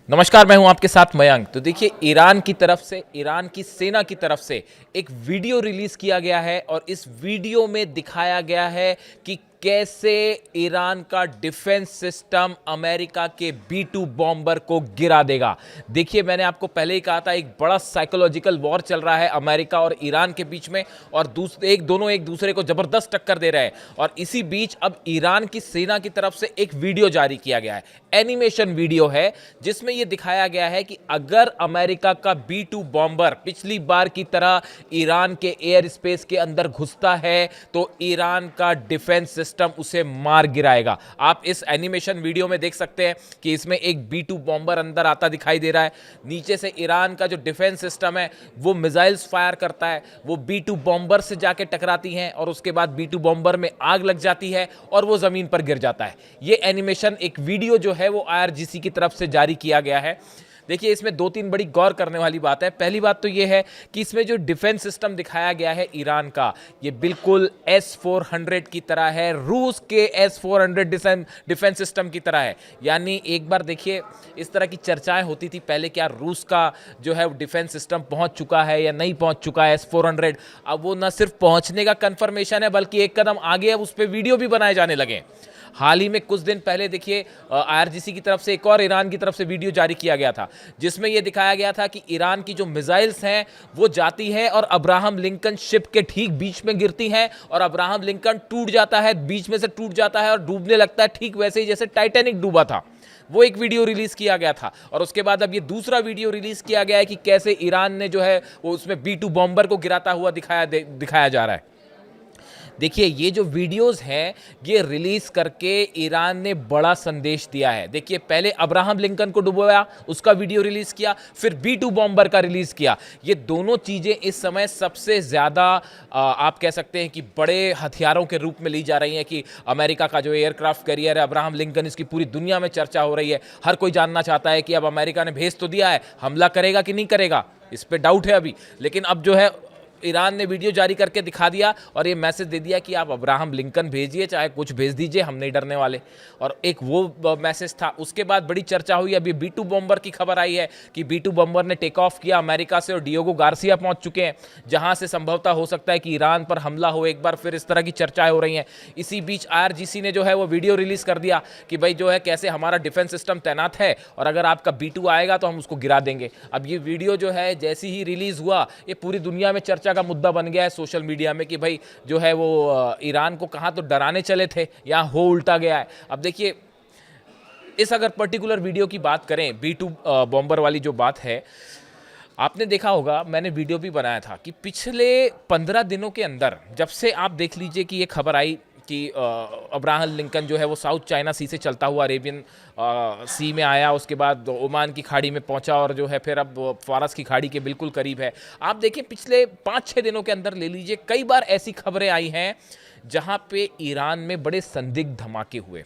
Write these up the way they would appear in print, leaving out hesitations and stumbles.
नमस्कार, मैं हूं आपके साथ मयंक। तो देखिए, ईरान की तरफ से, ईरान की सेना की तरफ से एक वीडियो रिलीज किया गया है और इस वीडियो में दिखाया गया है कि कैसे ईरान का डिफेंस सिस्टम अमेरिका के B-2 बॉम्बर को गिरा देगा। देखिए, मैंने आपको पहले ही कहा था, एक बड़ा साइकोलॉजिकल वॉर चल रहा है अमेरिका और ईरान के बीच में, और दोनों एक दूसरे को जबरदस्त टक्कर दे रहे हैं। और इसी बीच अब ईरान की सेना की तरफ से एक वीडियो जारी किया गया है, एनिमेशन वीडियो है, जिसमें यह दिखाया गया है कि अगर अमेरिका का B-2 बॉम्बर पिछली बार की तरह ईरान के एयर स्पेस के अंदर घुसता है तो ईरान का डिफेंस सिस्टम उसे मार गिराएगा। आप इस एनिमेशन वीडियो में देख सकते हैं कि इसमें एक B-2 बॉम्बर अंदर आता दिखाई दे रहा है। नीचे से ईरान का जो डिफेंस सिस्टम है वो मिसाइल्स फायर करता है, वो B-2 बॉम्बर से जाके टकराती हैं और उसके बाद B-2 बॉम्बर में आग लग जाती है और वो जमीन पर गिर जाता है। ये एनिमेशन, एक वीडियो जो है वो IRGC की तरफ से जारी किया गया है। देखिए, इसमें दो तीन बड़ी गौर करने वाली बात है। पहली बात तो ये है कि इसमें जो डिफेंस सिस्टम दिखाया गया है ईरान का, ये बिल्कुल S-400 की तरह है, रूस के S-400 डिफेंस सिस्टम की तरह है। यानी एक बार देखिए, इस तरह की चर्चाएं होती थी पहले, क्या रूस का जो है डिफेंस सिस्टम पहुंच चुका है या नहीं पहुंच चुका है S-400। अब वो न सिर्फ पहुंचने का कंफर्मेशन है, बल्कि एक कदम आगे अब उस पर वीडियो भी बनाए जाने लगे। हाल ही में कुछ दिन पहले देखिए, IRGC की तरफ से एक और ईरान की तरफ से वीडियो जारी किया गया था, जिसमें यह दिखाया गया था कि ईरान की जो मिसाइल्स हैं वो जाती है और अब्राहम लिंकन शिप के ठीक बीच में गिरती हैं, और अब्राहम लिंकन टूट जाता है, बीच में से टूट जाता है और डूबने लगता है, ठीक वैसे ही जैसे टाइटैनिक डूबा था। वो एक वीडियो रिलीज किया गया था। और उसके बाद अब ये दूसरा वीडियो रिलीज किया गया है कि कैसे ईरान ने जो है वो उसमें B-2 बॉम्बर को गिराता हुआ दिखाया जा रहा है। देखिए, ये जो वीडियोस हैं ये रिलीज करके ईरान ने बड़ा संदेश दिया है। देखिए, पहले अब्राहम लिंकन को डुबोया, उसका वीडियो रिलीज किया, फिर B-2 बॉम्बर का रिलीज किया। ये दोनों चीजें इस समय सबसे ज्यादा आप कह सकते हैं कि बड़े हथियारों के रूप में ली जा रही हैं कि अमेरिका का जो एयरक्राफ्ट कैरियर है अब्राहम लिंकन, इसकी पूरी दुनिया में चर्चा हो रही है। हर कोई जानना चाहता है कि अब अमेरिका ने भेज तो दिया है, हमला करेगा कि नहीं करेगा, इस पे डाउट है अभी। लेकिन अब जो है ईरान ने वीडियो जारी करके दिखा दिया और ये मैसेज दे दिया कि आप अब्राहम लिंकन भेजिए, चाहे कुछ भेज दीजिए, हम नहीं डरने वाले। और एक वो मैसेज था। उसके बाद बड़ी चर्चा हुई, अभी B-2 बॉम्बर की खबर आई है कि B-2 बॉम्बर ने टेक ऑफ किया अमेरिका से और डिएगो गार्सिया पहुंच चुके हैं, जहां से संभवतः हो सकता है कि ईरान पर हमला हो एक बार फिर। इस तरह की चर्चाएं हो रही हैं। इसी बीच IRGC ने जो है वो वीडियो रिलीज कर दिया कि भाई जो है कैसे हमारा डिफेंस सिस्टम तैनात है और अगर आपका B-2 आएगा तो हम उसको गिरा देंगे। अब ये वीडियो जो है जैसी ही रिलीज हुआ, ये पूरी दुनिया में चर्चा का मुद्दा बन गया है सोशल मीडिया में कि भाई जो है वो ईरान को कहां तो डराने चले थे, यहां हो उल्टा गया है। अब देखिए, इस अगर पर्टिकुलर वीडियो की बात करें, B-2 बॉम्बर वाली जो बात है, आपने देखा होगा, मैंने वीडियो भी बनाया था कि पिछले 15 दिनों के अंदर, जब से आप देख लीजिए कि ये खबर आई कि अब्राहम लिंकन जो है वो साउथ चाइना सी से चलता हुआ अरेबियन सी में आया, उसके बाद ओमान की खाड़ी में पहुंचा और जो है फिर अब फारस की खाड़ी के बिल्कुल करीब है। आप देखें, पिछले 5-6 दिनों के अंदर ले लीजिए, कई बार ऐसी खबरें आई हैं जहां पे ईरान में बड़े संदिग्ध धमाके हुए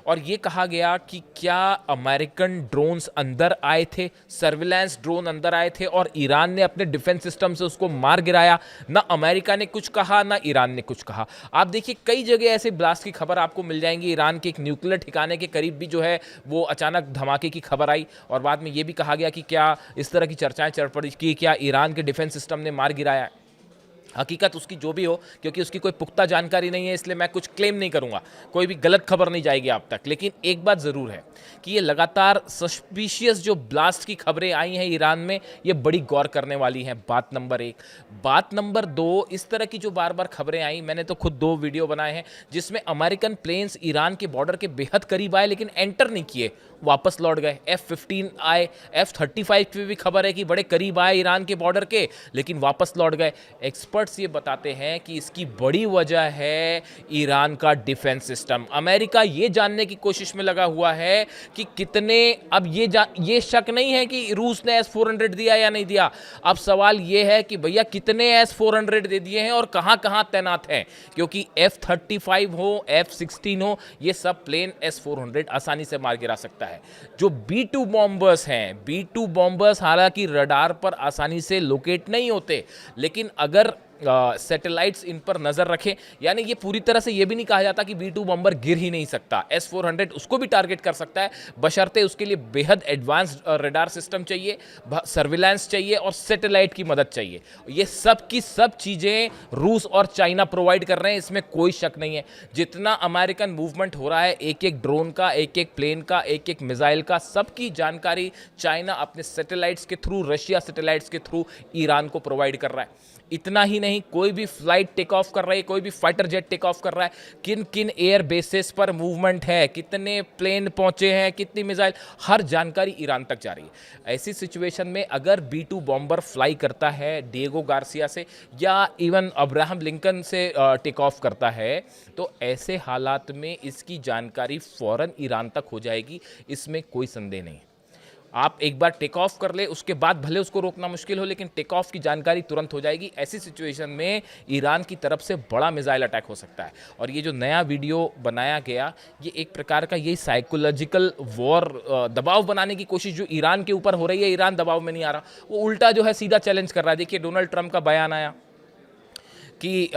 और ये कहा गया कि क्या अमेरिकन ड्रोन्स अंदर आए थे, सर्विलांस ड्रोन अंदर आए थे और ईरान ने अपने डिफेंस सिस्टम से उसको मार गिराया। ना अमेरिका ने कुछ कहा, ना ईरान ने कुछ कहा। आप देखिए, कई जगह ऐसे ब्लास्ट की खबर आपको मिल जाएंगी। ईरान के एक न्यूक्लियर ठिकाने के करीब भी जो है वो अचानक धमाके की खबर आई और बाद में ये भी कहा गया कि क्या इस तरह की चर्चाएं चल पड़ी कि क्या ईरान के डिफेंस सिस्टम ने मार गिराया। हकीकत उसकी जो भी हो, क्योंकि उसकी कोई पुख्ता जानकारी नहीं है, इसलिए मैं कुछ क्लेम नहीं करूंगा, कोई भी गलत खबर नहीं जाएगी आप तक। लेकिन एक बात ज़रूर है कि ये लगातार सस्पिशियस जो ब्लास्ट की खबरें आई हैं ईरान में, ये बड़ी गौर करने वाली हैं। बात नंबर 1। बात नंबर 2, इस तरह की जो बार बार खबरें आई, मैंने तो खुद 2 वीडियो बनाए हैं जिसमें अमेरिकन प्लेन्स ईरान के बॉर्डर के बेहद करीब आए लेकिन एंटर नहीं किए, वापस लौट गए। F-15 आए, F-35 की भी खबर है कि बड़े करीब आए ईरान के बॉर्डर के लेकिन वापस लौट गए। एक्सपर्ट्स ये बताते हैं कि इसकी बड़ी वजह है ईरान का डिफेंस सिस्टम। अमेरिका ये जानने की कोशिश में लगा हुआ है कि कितने, अब ये शक नहीं है कि रूस ने S-400 दिया या नहीं दिया, अब सवाल ये है कि भैया कितने S-400 दे दिए हैं और कहां कहां तैनात हैं, क्योंकि F-35 हो, F-16 हो, ये सब प्लेन S-400 आसानी से मार गिरा सकता है। जो B-2 बॉम्बर्स हैं, B-2 बॉम्बर्स हालांकि रडार पर आसानी से लोकेट नहीं होते, लेकिन अगर सैटेलाइट्स इन पर नज़र रखें। यानी ये पूरी तरह से ये भी नहीं कहा जाता कि B-2 बॉम्बर गिर ही नहीं सकता, S-400 उसको भी टारगेट कर सकता है, बशर्ते उसके लिए बेहद एडवांस्ड रडार सिस्टम चाहिए, सर्विलांस चाहिए और सैटेलाइट की मदद चाहिए। ये सब की सब चीज़ें रूस और चाइना प्रोवाइड कर रहे हैं, इसमें कोई शक नहीं है। जितना अमेरिकन मूवमेंट हो रहा है, एक एक ड्रोन का, एक एक प्लेन का, एक एक मिसाइल का, सबकी जानकारी चाइना अपने सैटेलाइट्स के थ्रू, रशिया सैटेलाइट्स के थ्रू ईरान को प्रोवाइड कर रहा है। इतना ही नहीं, कोई भी फ्लाइट टेक ऑफ कर रहा है, कोई भी फाइटर जेट टेक ऑफ कर रहा है, किन किन एयर बेसिस पर मूवमेंट है, कितने प्लेन पहुंचे हैं, कितनी मिसाइल, हर जानकारी ईरान तक जा रही है। ऐसी सिचुएशन में अगर B-2 बॉम्बर फ्लाई करता है डिएगो गार्सिया से या इवन अब्राहम लिंकन से टेक ऑफ करता है, तो ऐसे हालात में इसकी जानकारी फौरन ईरान तक हो जाएगी, इसमें कोई संदेह नहीं। आप एक बार टेक ऑफ कर ले, उसके बाद भले उसको रोकना मुश्किल हो, लेकिन टेक ऑफ की जानकारी तुरंत हो जाएगी। ऐसी सिचुएशन में ईरान की तरफ से बड़ा मिसाइल अटैक हो सकता है। और ये जो नया वीडियो बनाया गया, ये एक प्रकार का यही साइकोलॉजिकल वॉर, दबाव बनाने की कोशिश जो ईरान के ऊपर हो रही है। ईरान दबाव में नहीं आ रहा, वो उल्टा जो है सीधा चैलेंज कर रहा है। देखिए डोनाल्ड ट्रंप का बयान आया कि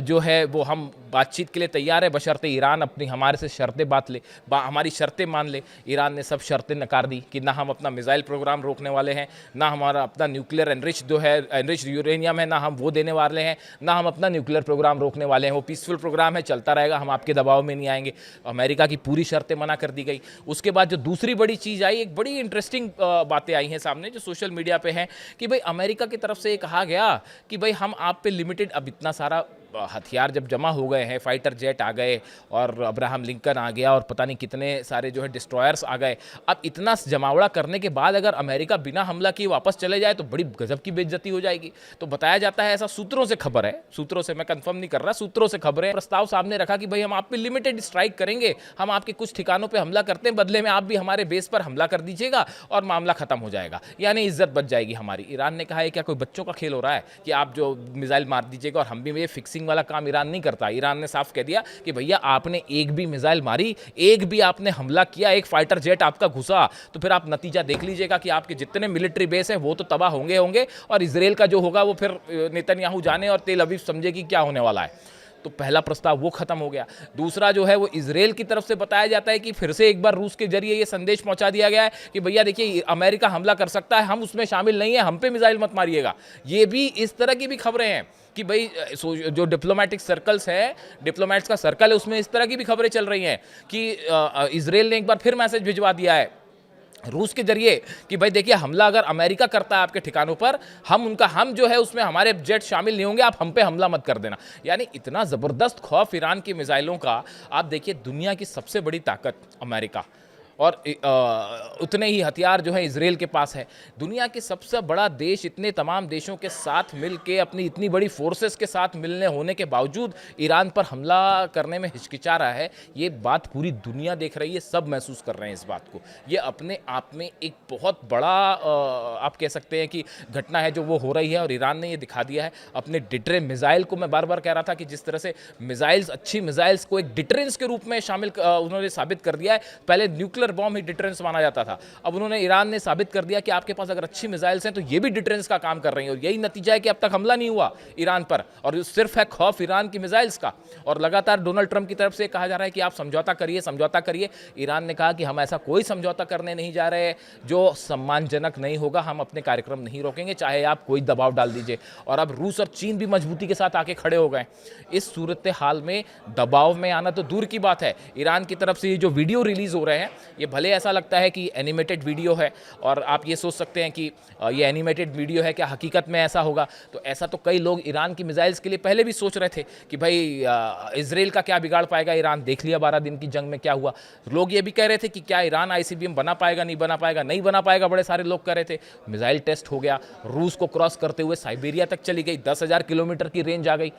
जो है वो हम बातचीत के लिए तैयार है, बशर्ते ईरान अपनी हमारे से शर्तें बात ले, हमारी शर्तें मान ले। ईरान ने सब शर्तें नकार दी कि ना हम अपना मिसाइल प्रोग्राम रोकने वाले हैं, ना हमारा अपना न्यूक्लियर एनरिच जो है, एनरिच यूरेनियम है, ना हम वो देने वाले हैं, ना हम अपना न्यूक्लियर प्रोग्राम रोकने वाले हैं। वो पीसफुल प्रोग्राम है, चलता रहेगा, हम आपके दबाव में नहीं आएंगे। अमेरिका की पूरी शर्तें मना कर दी गई। उसके बाद जो दूसरी बड़ी चीज़ आई, एक बड़ी इंटरेस्टिंग बातें आई हैं सामने जो सोशल मीडिया पे हैं, कि भाई अमेरिका की तरफ से ये कहा गया कि भाई हम आप पे लिमिटेड, अब इतना सारा हथियार जब जमा हो गए हैं, फाइटर जेट आ गए और अब्राहम लिंकन आ गया और पता नहीं कितने सारे जो है डिस्ट्रॉयर्स आ गए, अब इतना जमावड़ा करने के बाद अगर अमेरिका बिना हमला किए वापस चले जाए तो बड़ी गजब की बेइज्जती हो जाएगी। तो बताया जाता है, ऐसा सूत्रों से खबर है, सूत्रों से, मैं कंफर्म नहीं कर रहा, सूत्रों से खबरें, प्रस्ताव सामने रखा कि भाई हम आप पे लिमिटेड स्ट्राइक करेंगे, हम आपके कुछ ठिकानों पर हमला करते हैं, बदले में आप भी हमारे बेस पर हमला कर दीजिएगा और मामला खत्म हो जाएगा, यानी इज्जत बच जाएगी हमारी। ईरान ने कहा है क्या कोई बच्चों का खेल हो रहा है कि आप जो मिसाइल मार दीजिएगा और हम भी, ये फिक्सिंग वाला काम ईरान नहीं करता। ईरान ने साफ कह दिया कि भैया आपने एक भी मिसाइल मारी, एक भी आपने हमला किया, एक फाइटर जेट आपका घुसा, तो फिर आप नतीजा देख लीजिएगा कि आपके जितने मिलिट्री बेस हैं वो तो तबाह होंगे और इजराइल का जो होगा वो फिर नेतन्याहू जाने और तेल अवीव समझे कि क्या होने वाला है। तो पहला प्रस्ताव वो खत्म हो गया। दूसरा जो है वो इजराइल की तरफ से बताया जाता है कि फिर से एक बार रूस के जरिए ये संदेश पहुंचा दिया गया है कि भैया देखिए अमेरिका हमला कर सकता है, हम उसमें शामिल नहीं है, हम पे मिसाइल मत मारिएगा। ये भी, इस तरह की भी खबरें हैं कि भाई जो डिप्लोमेटिक सर्कल्स है, डिप्लोमेट्स का सर्कल है, उसमें इस तरह की भी खबरें चल रही हैं कि इजराइल ने एक बार फिर मैसेज भिजवा दिया है रूस के जरिए कि भाई देखिए हमला अगर अमेरिका करता है आपके ठिकानों पर, हम जो है उसमें हमारे जेट शामिल नहीं होंगे, आप हम पे हमला मत कर देना। यानी इतना ज़बरदस्त खौफ ईरान की मिसाइलों का। आप देखिए दुनिया की सबसे बड़ी ताकत अमेरिका, और उतने ही हथियार जो है इजराइल के पास है। दुनिया के सबसे बड़ा देश इतने तमाम देशों के साथ मिलके, अपनी इतनी बड़ी फोर्सेस के साथ मिलने होने के बावजूद ईरान पर हमला करने में हिचकिचा रहा है। ये बात पूरी दुनिया देख रही है, सब महसूस कर रहे हैं इस बात को। ये अपने आप में एक बहुत बड़ा आप कह सकते हैं कि घटना है जो वो हो रही है, और ईरान ने ये दिखा दिया है अपने डिटरेंस मिसाइल को। मैं बार बार कह रहा था कि जिस तरह से मिसाइल्स, अच्छी मिसाइल्स को एक डिटरेंस के रूप में शामिल उन्होंने साबित कर दिया है। पहले न्यूक्लियर बॉम्ब ही डिटरेंस माना जाता था, अब उन्होंने, ईरान ने साबित कर दिया कि आपके पास अगर अच्छी मिसाइल्स हैं तो ये भी डिटरेंस का काम कर रही हैं। और यही नतीजा है कि अब तक हमला नहीं हुआ ईरान पर, और सिर्फ है खौफ ईरान की मिसाइल्स का। और लगातार डोनाल्ड ट्रंप की तरफ से कहा जा रहा है कि आप समझौता करिए, समझौता करिए। ईरान ने कहा कि हम ऐसा कोई समझौता करने नहीं जा रहे जो सम्मानजनक नहीं होगा, हम अपने कार्यक्रम नहीं रोकेंगे, चाहे आप कोई दबाव डाल दीजिए। और अब रूस और चीन भी मजबूती के साथ आके खड़े हो गए। इस सूरत हाल में दबाव में आना तो दूर की बात है, ईरान की तरफ से ये जो वीडियो रिलीज हो रहे हैं, ये भले ऐसा लगता है कि एनिमेटेड वीडियो है, और आप ये सोच सकते हैं कि ये एनिमेटेड वीडियो है, क्या हकीकत में ऐसा होगा? तो ऐसा तो कई लोग ईरान की मिसाइल्स के लिए पहले भी सोच रहे थे कि भाई इजराइल का क्या बिगाड़ पाएगा ईरान, देख लिया 12 दिन की जंग में क्या हुआ। लोग ये भी कह रहे थे कि क्या ईरान ICBM बना पाएगा, नहीं बना पाएगा, नहीं बना पाएगा, बड़े सारे लोग कह रहे थे। मिसाइल टेस्ट हो गया, रूस को क्रॉस करते हुए साइबेरिया तक चली गई, 10,000 किलोमीटर की रेंज आ गई।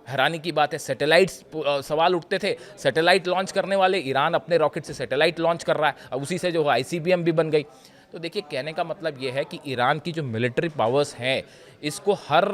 हैरानी की बात है, सैटेलाइट्स, सवाल उठते थे, सैटेलाइट लॉन्च करने वाले, ईरान अपने रॉकेट से सैटेलाइट लॉन्च कर रहा है, अब उसी से जो ICBM भी बन गई। तो तो देखिए कहने का मतलब ये है कि ईरान की जो मिलिट्री पावर्स हैं इसको हर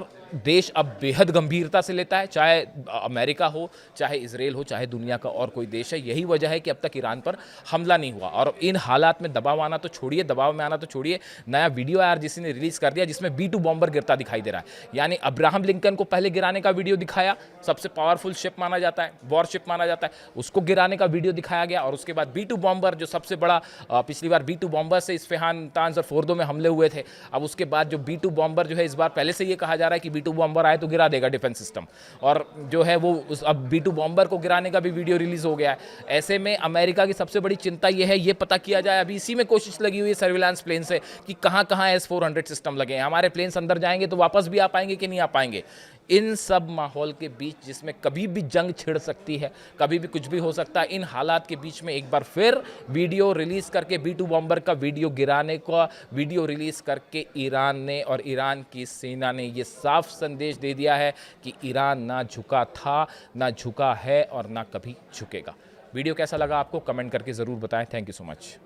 देश अब बेहद गंभीरता से लेता है, चाहे अमेरिका हो, चाहे इजराइल हो, चाहे दुनिया का और कोई देश है। यही वजह है कि अब तक ईरान पर हमला नहीं हुआ। और इन हालात में दबाव में आना तो छोड़िए, नया वीडियो आया जिसी ने रिलीज कर दिया जिसमें B2 बॉम्बर गिरता दिखाई दे रहा है। यानी अब्राहम लिंकन को पहले गिराने का वीडियो दिखाया, सबसे पावरफुल शिप माना जाता है, वॉरशिप माना जाता है, उसको गिराने का वीडियो दिखाया गया। और उसके बाद B2 बॉम्बर जो सबसे बड़ा, पिछली बार B2 बॉम्बर से इस्फहान, तांज और फोर्दो में हमले हुए थे। अब उसके बाद जो B2 बॉम्बर जो है इस बार पहले से ये कहा जा रहा है कि B2 बॉम्बर आए तो गिरा देगा डिफेंस सिस्टम, और जो है वो अब B2 बॉम्बर को गिराने का भी वीडियो रिलीज हो गया है। ऐसे में अमेरिका की सबसे बड़ी चिंता ये है, ये पता किया जाए, अभी इसी में कोशिश लगी हुई है सर्विलांस प्लेन से कि कहां कहां S-400 सिस्टम लगे हैं, हमारे प्लेन्स अंदर जाएंगे तो वापस भी आ पाएंगे कि नहीं आ पाएंगे। इन सब माहौल के बीच जिसमें कभी भी जंग छिड़ सकती है, कभी भी कुछ भी हो सकता है, इन हालात के बीच में एक बार फिर वीडियो रिलीज करके B2 बॉम्बर का वीडियो गिराने का वीडियो रिलीज करके ईरान ने और ईरान की सेना ने ये साफ संदेश दे दिया है कि ईरान ना झुका था, ना झुका है और ना कभी झुकेगा। वीडियो कैसा लगा आपको कमेंट करके ज़रूर बताएं। Thank you so much.